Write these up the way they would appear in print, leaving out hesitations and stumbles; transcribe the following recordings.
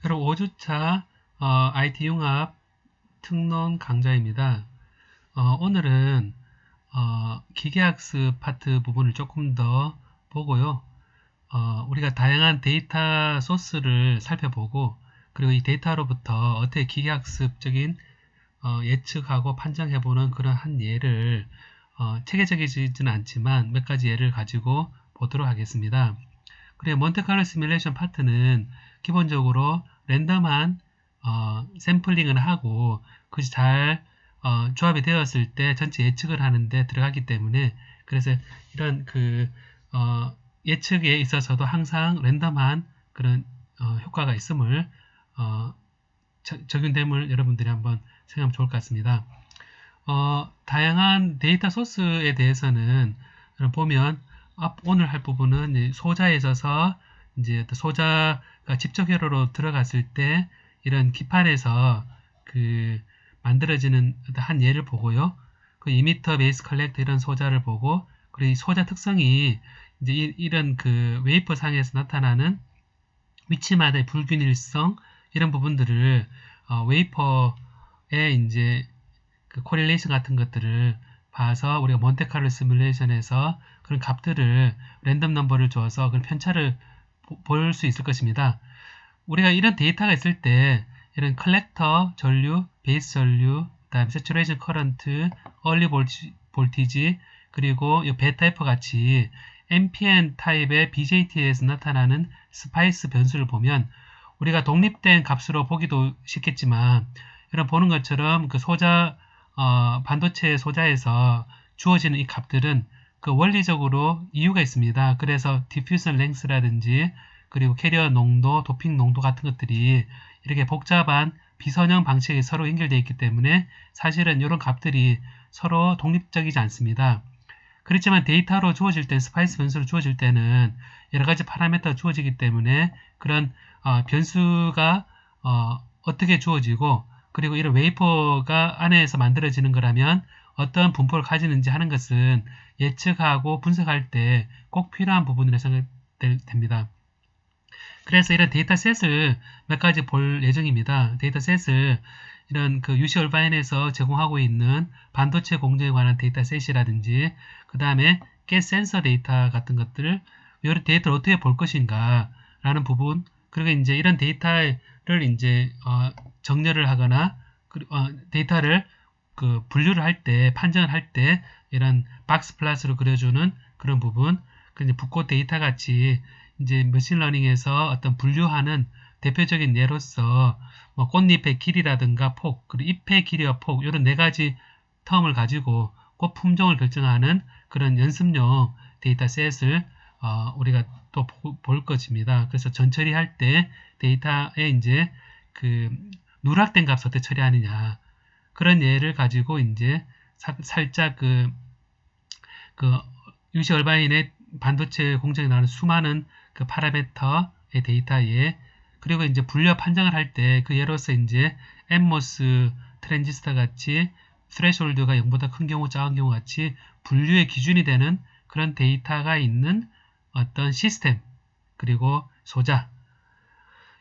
여러분 5주차 IT 융합 특론 강좌입니다. 오늘은 기계학습 파트 부분을 조금 더 보고요. 우리가 다양한 데이터 소스를 살펴보고 그리고 이 데이터로부터 어떻게 기계학습적인 예측하고 판정해보는 그런 한 예를 체계적이지는 않지만 몇 가지 예를 가지고 보도록 하겠습니다. 그리고 몬테칼로 시뮬레이션 파트는 기본적으로 랜덤한 샘플링을 하고 그것이 잘 조합이 되었을 때 전체 예측을 하는데 들어가기 때문에 그래서 이런 예측에 있어서도 항상 랜덤한 그런 효과가 있음을 적용됨을 여러분들이 한번 생각하면 좋을 것 같습니다. 다양한 데이터 소스에 대해서는 보면 오늘 할 부분은 소자에 있어서 이제 소자가 직접 회로로 들어갔을 때 이런 기판에서 만들어지는 한 예를 보고요. 그 이미터, 베이스 컬렉터 이런 소자를 보고 그리고 이 소자 특성이 이제 이런 웨이퍼 상에서 나타나는 위치마다의 불균일성 이런 부분들을 웨이퍼의 이제 코릴레이션 같은 것들을 봐서 우리가 몬테칼로 시뮬레이션에서 그런 값들을 랜덤 넘버를 줘서 그런 편차를 볼 수 있을 것입니다. 우리가 이런 데이터가 있을 때 이런 컬렉터 전류, 베이스 전류, 그다음에 세츄레이션 커런트, 얼리 볼티지 그리고 이 베타이퍼 같이 NPN 타입의 BJT에서 나타나는 스파이스 변수를 보면 우리가 독립된 값으로 보기도 쉽겠지만 이런 보는 것처럼 반도체 소자에서 주어지는 이 값들은 원리적으로 이유가 있습니다. 그래서 디퓨전 랭스라든지 그리고 캐리어 농도, 도핑 농도 같은 것들이 이렇게 복잡한 비선형 방식이 서로 연결되어 있기 때문에 사실은 이런 값들이 서로 독립적이지 않습니다. 그렇지만 데이터로 주어질 때, 스파이스 변수로 주어질 때는 여러 가지 파라미터가 주어지기 때문에 그런 변수가 어떻게 주어지고 그리고 이런 웨이퍼가 안에서 만들어지는 거라면 어떤 분포를 가지는지 하는 것은 예측하고 분석할 때 꼭 필요한 부분이라 생각됩니다. 그래서 이런 데이터셋을 몇 가지 볼 예정입니다. 데이터셋을 이런 UC 얼바인에서 제공하고 있는 반도체 공정에 관한 데이터셋이라든지 그 다음에 가스 센서 데이터 같은 것들을 이 데이터를 어떻게 볼 것인가 라는 부분 그리고 이제 이런 데이터를 이제 정렬을 하거나 데이터를 분류를 할 때 판정을 할 때 이런 박스 플랫으로 그려주는 그런 부분 이제 붓고 데이터 같이 이제 머신러닝에서 어떤 분류하는 대표적인 예로서 꽃잎의 길이라든가 폭, 그리고 잎의 길이와 폭 이런 네 가지 텀을 가지고 꽃 품종을 결정하는 그런 연습용 데이터셋을 우리가 또 볼 것입니다. 그래서 전처리 할 때 데이터에 이제 누락된 값을 어떻게 처리하느냐 그런 예를 가지고 이제 살짝 유시 얼바인의 반도체 공정에 나오는 수많은 파라미터의 데이터에 그리고 이제 분류와 판정을 할 때 예로서 이제 NMOS 트랜지스터 같이 스레숄드가 0보다 큰 경우 작은 경우 같이 분류의 기준이 되는 그런 데이터가 있는 어떤 시스템 그리고 소자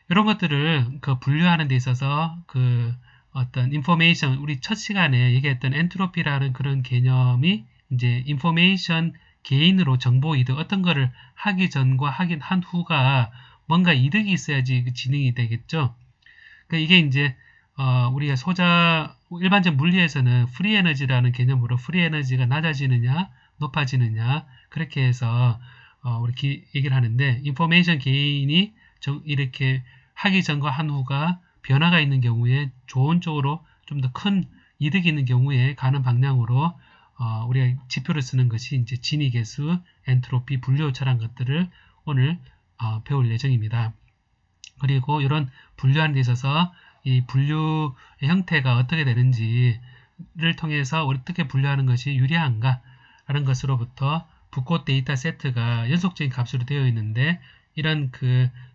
이런 것들을 분류하는 데 있어서 어떤 인포메이션 우리 첫 시간에 얘기했던 엔트로피라는 그런 개념이 이제 인포메이션 개인으로 정보 이득 어떤 거를 하기 전과 하긴 한 후가 뭔가 이득이 있어야지 진행이 되겠죠. 그러니까 이게 이제 우리가 일반적 물리에서는 프리 에너지라는 개념으로 프리 에너지가 낮아지느냐 높아지느냐 그렇게 해서 우리 얘기를 하는데 인포메이션 개인이 이렇게 하기 전과 한 후가 변화가 있는 경우에 좋은 쪽으로 좀 더 큰 이득이 있는 경우에 가는 방향으로 우리가 지표를 쓰는 것이 이제 진위계수, 엔트로피, 분류오차라는 것들을 오늘 배울 예정입니다. 그리고 이런 분류하는 데 있어서 이 분류의 형태가 어떻게 되는지를 통해서 어떻게 분류하는 것이 유리한가 라는 것으로부터 붓꽃 데이터 세트가 연속적인 값으로 되어 있는데 이런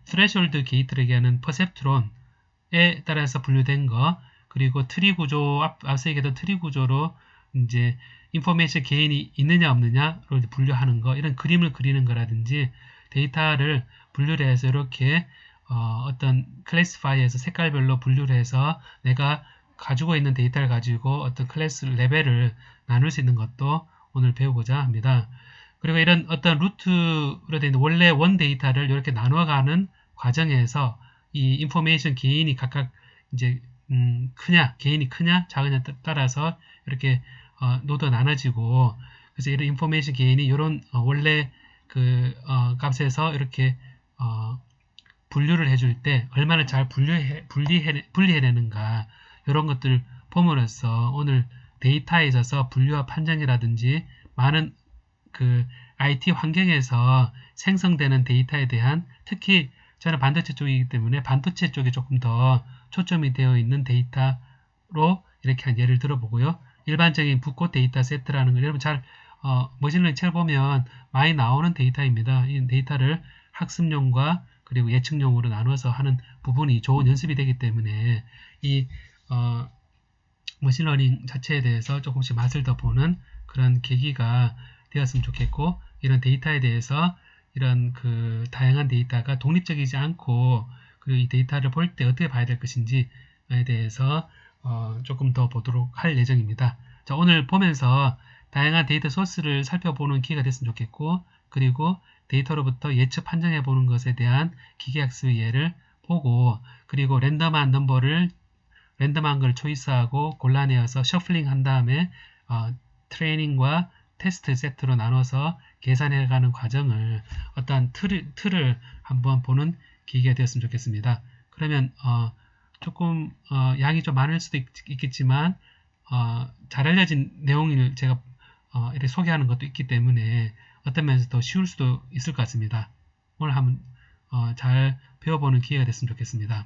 스레숄드 게이트를 얘기하는 퍼셉트론에 따라서 분류된 거 그리고 트리 구조 앞서 얘기했던 트리 구조로 이제 인포메이션 개인이 있느냐 없느냐로 분류하는 거 이런 그림을 그리는 거라든지 데이터를 분류를 해서 이렇게 어떤 클래시파이어에서 색깔별로 분류를 해서 내가 가지고 있는 데이터를 가지고 어떤 클래스 레벨을 나눌 수 있는 것도 오늘 배우고자 합니다. 그리고 이런 어떤 루트로 되어 있는 원래 원 데이터를 이렇게 나눠가는 과정에서 이 인포메이션 개인이 각각 이제 개인이 크냐 작으냐 따라서 이렇게 노드가 나눠지고, 그래서 이런 인포메이션 개인이 이런 원래 그 값에서 이렇게 분류를 해줄 때 얼마나 잘 분리해내는가, 이런 것들 봄으로써 오늘 데이터에 있어서 분류와 판정이라든지 많은 그 IT 환경에서 생성되는 데이터에 대한, 특히 저는 반도체 쪽이기 때문에 반도체 쪽에 조금 더 초점이 되어 있는 데이터로 이렇게 한 예를 들어보고요. 일반적인 붓고 데이터 세트라는 걸 여러분 잘 머신러닝 책을 보면 많이 나오는 데이터입니다. 이 데이터를 학습용과 그리고 예측용으로 나눠서 하는 부분이 좋은 연습이 되기 때문에 이 머신러닝 자체에 대해서 조금씩 맛을 더 보는 그런 계기가 되었으면 좋겠고, 이런 데이터에 대해서 이런 그 다양한 데이터가 독립적이지 않고 그리고 이 데이터를 볼 때 어떻게 봐야 될 것인지에 대해서 조금 더 보도록 할 예정입니다. 자, 오늘 보면서 다양한 데이터 소스를 살펴보는 기회가 됐으면 좋겠고, 그리고 데이터로부터 예측 판정해 보는 것에 대한 기계학습의 예를 보고, 그리고 랜덤한 걸 초이스하고 골라내어서 셔플링 한 다음에 트레이닝과 테스트 세트로 나눠서 계산해가는 과정을 어떤 틀을 한번 보는 계기가 되었으면 좋겠습니다. 그러면 조금 양이 좀 많을 수도 있겠지만 잘 알려진 내용을 제가 이렇게 소개하는 것도 있기 때문에 어떤 면에서 더 쉬울 수도 있을 것 같습니다. 오늘 한번 잘 배워보는 기회가 됐으면 좋겠습니다.